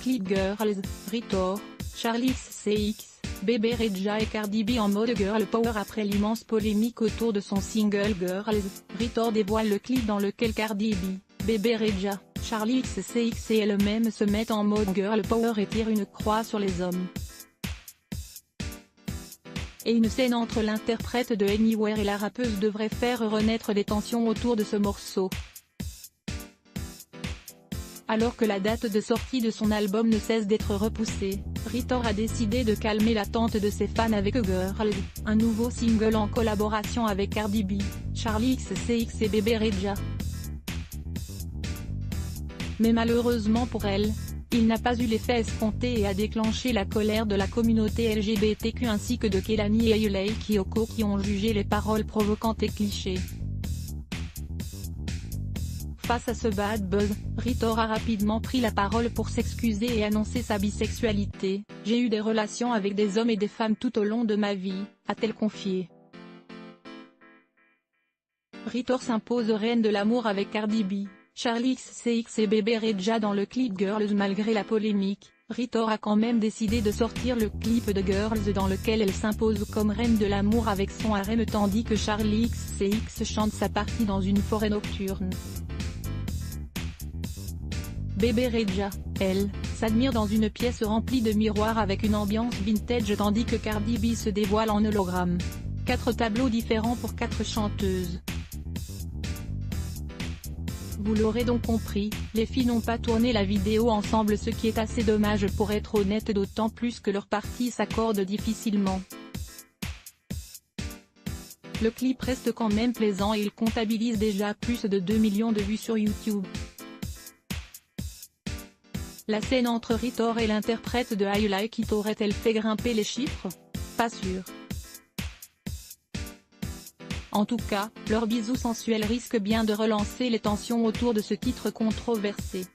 clip Girls, Ritor, Charli XCX, Bebe Rexha et Cardi B en mode girl power après l'immense polémique autour de son single Girls. Ritor dévoile le clip dans lequel Cardi B, Bebe Rexha, Charli XCX et elle-même se mettent en mode girl power et tirent une croix sur les hommes. Et une scène entre l'interprète de Anywhere et la rappeuse devrait faire renaître des tensions autour de ce morceau. Alors que la date de sortie de son album ne cesse d'être repoussée, Ritor a décidé de calmer l'attente de ses fans avec Girls, un nouveau single en collaboration avec Cardi B, Charli XCX et Bebe Rexha. Mais malheureusement pour elle, il n'a pas eu l'effet escompté et a déclenché la colère de la communauté LGBTQ ainsi que de Kehlani et Hailey Kiyoko qui ont jugé les paroles provocantes et clichés. Face à ce bad buzz, Ritor a rapidement pris la parole pour s'excuser et annoncer sa bisexualité. « J'ai eu des relations avec des hommes et des femmes tout au long de ma vie », a-t-elle confié. Ritor s'impose reine de l'amour avec Cardi B, Charli XCX et Bebe Rexha dans le clip Girls. Malgré la polémique, Ritor a quand même décidé de sortir le clip de Girls dans lequel elle s'impose comme reine de l'amour avec son harem tandis que Charli XCX chante sa partie dans une forêt nocturne. Bebe Rexha, elle, s'admire dans une pièce remplie de miroirs avec une ambiance vintage tandis que Cardi B se dévoile en hologramme. 4 tableaux différents pour 4 chanteuses. Vous l'aurez donc compris, les filles n'ont pas tourné la vidéo ensemble, ce qui est assez dommage pour être honnête, d'autant plus que leurs parties s'accordent difficilement. Le clip reste quand même plaisant et il comptabilise déjà plus de 2 millions de vues sur YouTube. La scène entre Ritor et l'interprète de Hailey Kiyoko aurait-elle fait grimper les chiffres? Pas sûr. En tout cas, leur bisou sensuel risque bien de relancer les tensions autour de ce titre controversé.